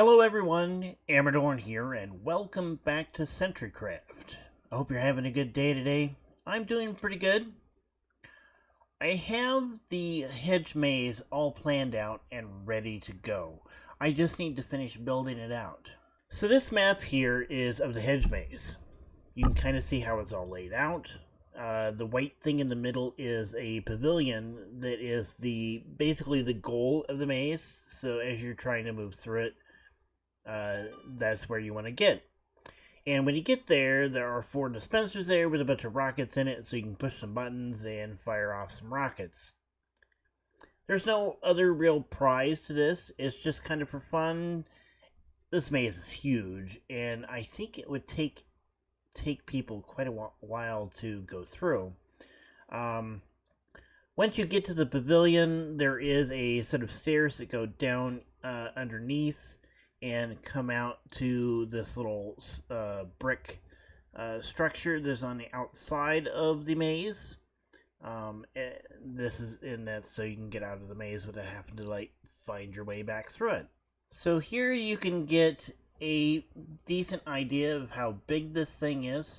Hello everyone, Amradorn here, and welcome back to CentriCraft. I hope you're having a good day today. I'm doing pretty good. I have the hedge maze all planned out and ready to go. I just need to finish building it out. So this map here is of the hedge maze. You can kind of see how it's all laid out. The white thing in the middle is a pavilion that is basically the goal of the maze. So as you're trying to move through it, that's where you want to get. And when you get there, there are 4 dispensers there with a bunch of rockets in it, so you can push some buttons and fire off some rockets. There's no other real prize to this. It's just kind of for fun. This maze is huge, and I think it would take people quite a while to go through. Once you get to the pavilion, there is a set of stairs that go down underneath and come out to this little brick structure that's on the outside of the maze. This is in that so you can get out of the maze without having to find your way back through it. So here you can get a decent idea of how big this thing is.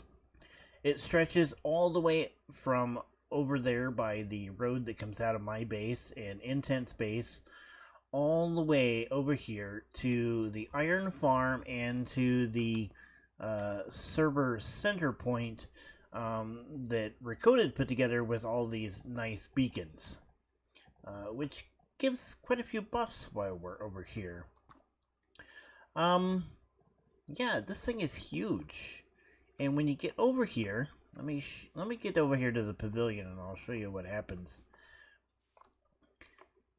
It stretches all the way from over there by the road that comes out of my base and Intense base, all the way over here to the iron farm and to the server center point that Recoded put together with all these nice beacons, which gives quite a few buffs while we're over here. Yeah, this thing is huge, and when you get over here, let me get over here to the pavilion and I'll show you what happens.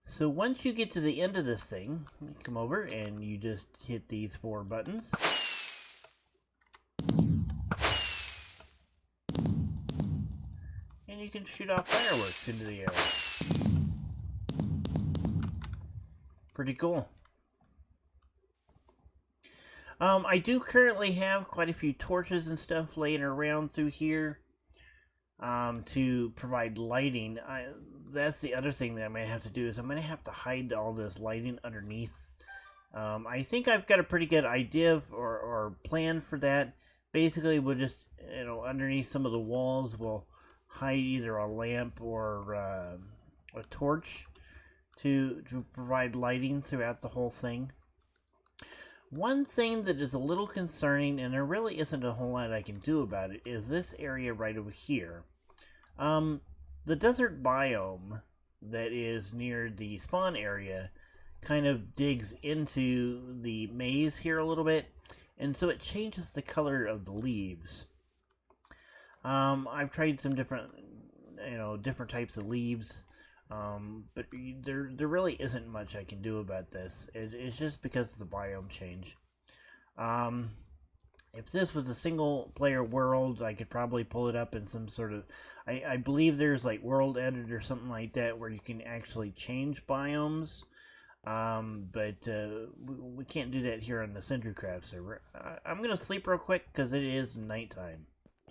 So once you get to the end of this thing, you come over and you just hit these 4 buttons. And you can shoot off fireworks into the air. Pretty cool. I do currently have quite a few torches and stuff laying around through here to provide lighting. That's the other thing that I'm going to have to do is I'm going to have to hide all this lighting underneath. I think I've got a pretty good idea or plan for that. Basically, we'll just, underneath some of the walls, we'll hide either a lamp or a torch to provide lighting throughout the whole thing. One thing that is a little concerning, and there really isn't a whole lot I can do about it, is this area right over here. The desert biome that is near the spawn area kind of digs into the maze here a little bit, and so it changes the color of the leaves. I've tried some different types of leaves, but there really isn't much I can do about this. It's just because of the biome change. If this was a single player world, I could probably pull it up in some sort of, I believe there's like world edit or something like that where you can actually change biomes, but we can't do that here on the CentriCraft server. I'm gonna sleep real quick because it is nighttime,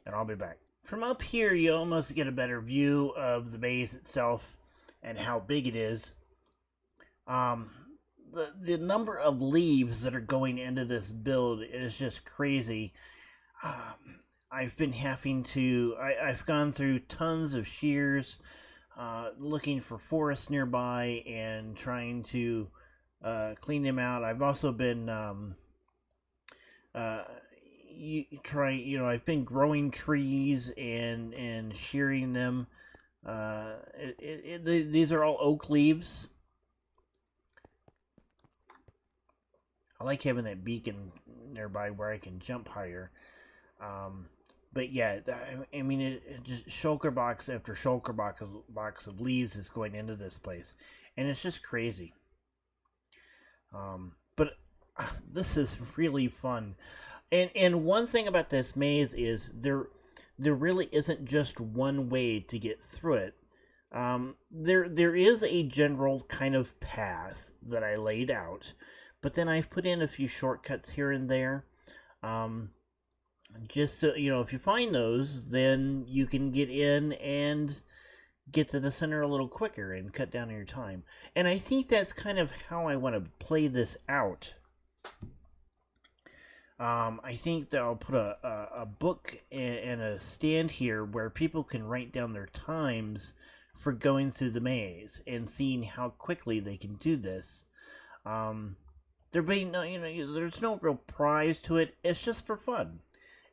and I'll be back. From up here you almost get a better view of the maze itself and how big it is. The number of leaves that are going into this build is just crazy. I've been having to, I've gone through tons of shears, looking for forests nearby and trying to clean them out. I've also been I've been growing trees and shearing them. These are all oak leaves. I like having that beacon nearby where I can jump higher. But yeah, I mean, it just shulker box after shulker box of leaves is going into this place, and it's just crazy. But this is really fun, and one thing about this maze is there really isn't just one way to get through it. There is a general kind of path that I laid out, but then I've put in a few shortcuts here and there. Just so, if you find those, then you can get in and get to the center a little quicker and cut down your time. And I think that's kind of how I want to play this out. I think that I'll put a book and a stand here where people can write down their times for going through the maze and seeing how quickly they can do this. Um, there being no, there's no real prize to it. It's just for fun,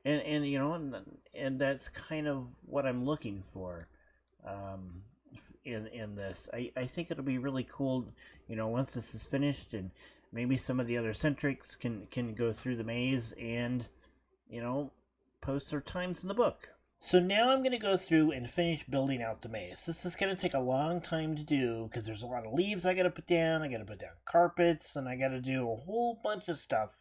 and that's kind of what I'm looking for. Um, in this, I think it'll be really cool. Once this is finished, and maybe some of the other centrics can go through the maze and post their times in the book. So now I'm going to go through and finish building out the maze. This is going to take a long time to do because there's a lot of leaves I got to put down. I got to put down carpets, and I got to do a whole bunch of stuff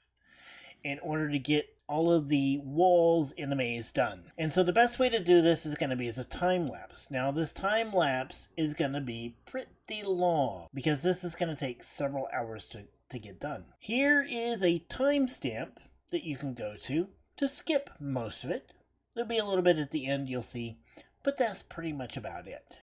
in order to get all of the walls in the maze done. And so the best way to do this is going to be as a time lapse. Now this time lapse is going to be pretty long because this is going to take several hours to get done. Here is a timestamp that you can go to skip most of it. There'll be a little bit at the end, you'll see, but that's pretty much about it.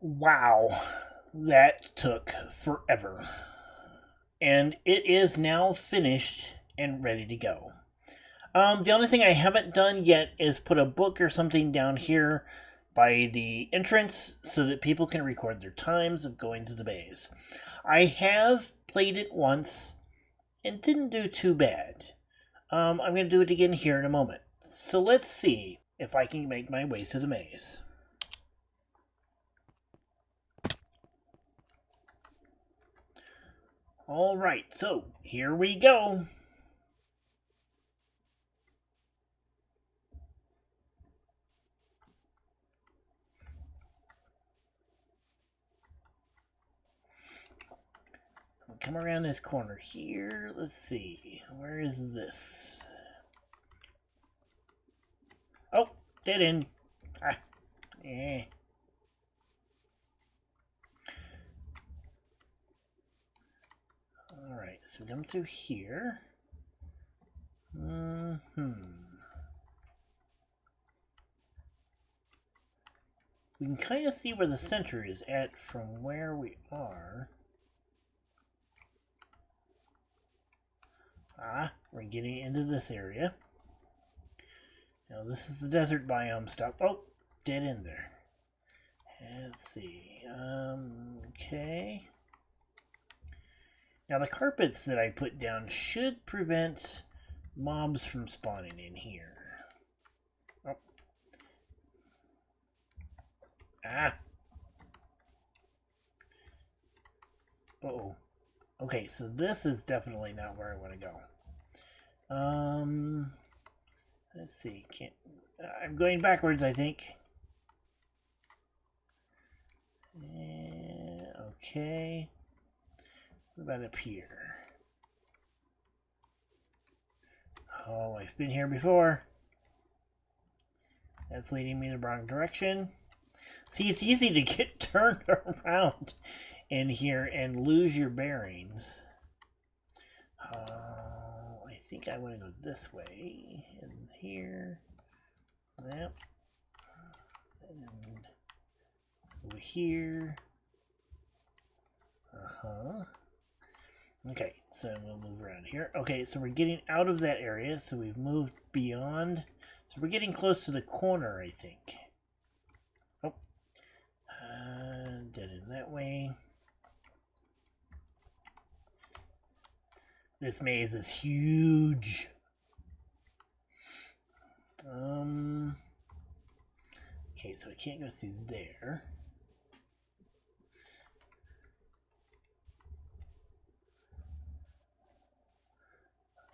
Wow, that took forever. And it is now finished and ready to go. The only thing I haven't done yet is put a book or something down here by the entrance so that people can record their times of going to the bays. I have played it once and didn't do too bad. I'm going to do it again here in a moment. So let's see if I can make my way to the maze. Alright, so here we go. We'll come around this corner here. Let's see. Where is this? Oh, dead end. Ah, eh. Alright, so we come through here. We can kind of see where the center is at from where we are. Ah, we're getting into this area. Now this is the desert biome stuff. Oh, dead end there. Let's see. Okay. Now the carpets that I put down should prevent mobs from spawning in here. Oh. Ah. Uh-oh. Okay, so this is definitely not where I want to go. Let's see. I'm going backwards, I think. Okay. What about up here? Oh, I've been here before. That's leading me in the wrong direction. See, it's easy to get turned around in here and lose your bearings. I think I want to go this way. And here. Yep. And over here. Okay, so we'll move around here. Okay, so we're getting out of that area, so we've moved beyond. So we're getting close to the corner, I think. Oh. Dead in that way. This maze is huge. Okay, so I can't go through there.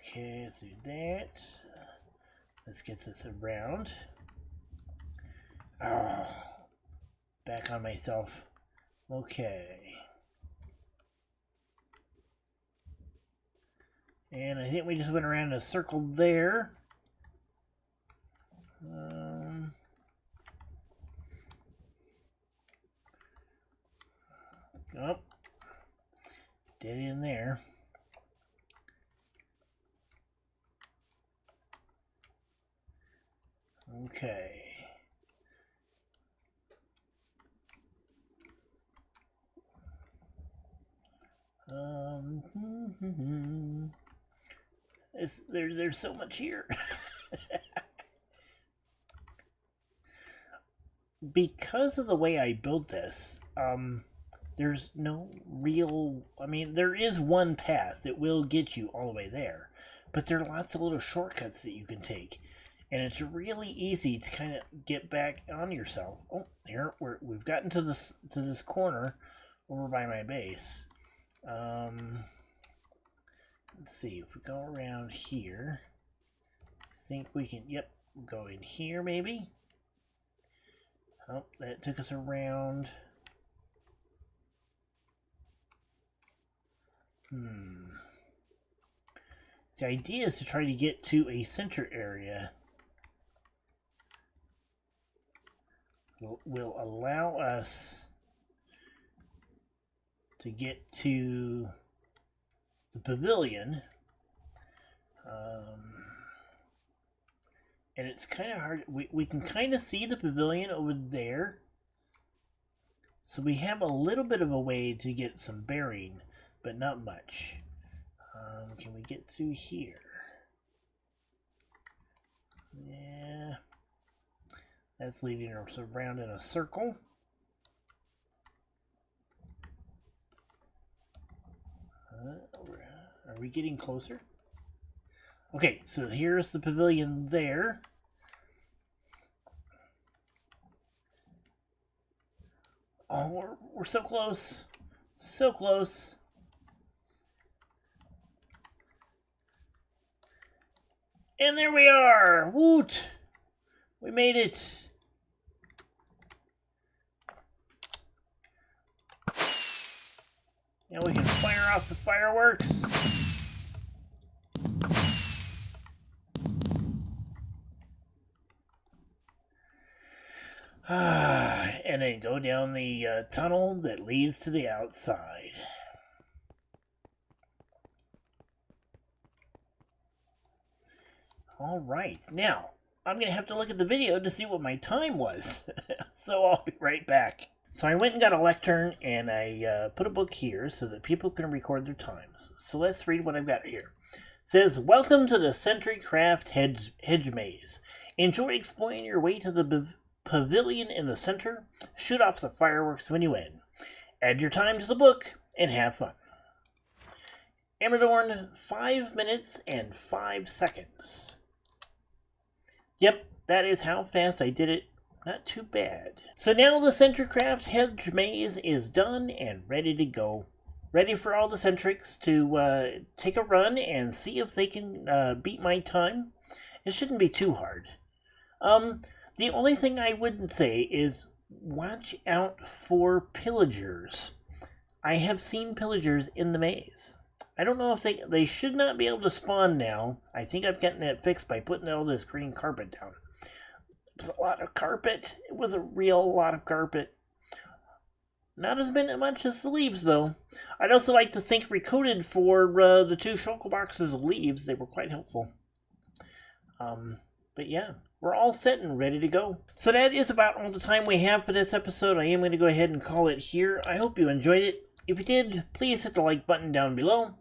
Okay, let's do that. This gets us around. Oh, back on myself. Okay. And I think we just went around in a circle there. Oh, dead in there. Okay. There's so much here. Because of the way I built this, there's no real... I mean, there is one path that will get you all the way there, but there are lots of little shortcuts that you can take, and it's really easy to kind of get back on yourself. Oh, here we've gotten to this corner over by my base. Let's see if we go around here. I think we can. Yep, go in here maybe. Oh, that took us around. The idea is to try to get to a center area. Will allow us to get to the pavilion. And it's kind of hard. We can kind of see the pavilion over there. So we have a little bit of a way to get some bearing, but not much. Can we get through here? Yeah. That's leading us around in a circle. Are we getting closer? Okay, so here's the pavilion there. Oh, we're so close. So close. And there we are! Woot! We made it! Now we can fire off the fireworks. And then go down the tunnel that leads to the outside. Alright, now I'm going to have to look at the video to see what my time was. So I'll be right back. So I went and got a lectern and I put a book here so that people can record their times. So let's read what I've got here. It says, welcome to the CentriCraft Hedge Maze. Enjoy exploring your way to the pavilion in the center. Shoot off the fireworks when you win. Add your time to the book and have fun. Amradorn, 5 minutes and 5 seconds. Yep, that is how fast I did it. Not too bad. So now the CentriCraft Hedge Maze is done and ready to go. Ready for all the Centrics to take a run and see if they can beat my time. It shouldn't be too hard. The only thing I wouldn't say is watch out for pillagers. I have seen pillagers in the maze. I don't know if they should not be able to spawn now. I think I've gotten that fixed by putting all this green carpet down. It was a lot of carpet. It was a real lot of carpet. Not as much as the leaves, though. I'd also like to thank Recoded for the 2 shulker boxes of leaves. They were quite helpful. But yeah, we're all set and ready to go. So that is about all the time we have for this episode. I am going to go ahead and call it here. I hope you enjoyed it. If you did, please hit the like button down below.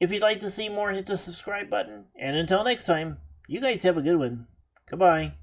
If you'd like to see more, hit the subscribe button. And until next time, you guys have a good one. Goodbye.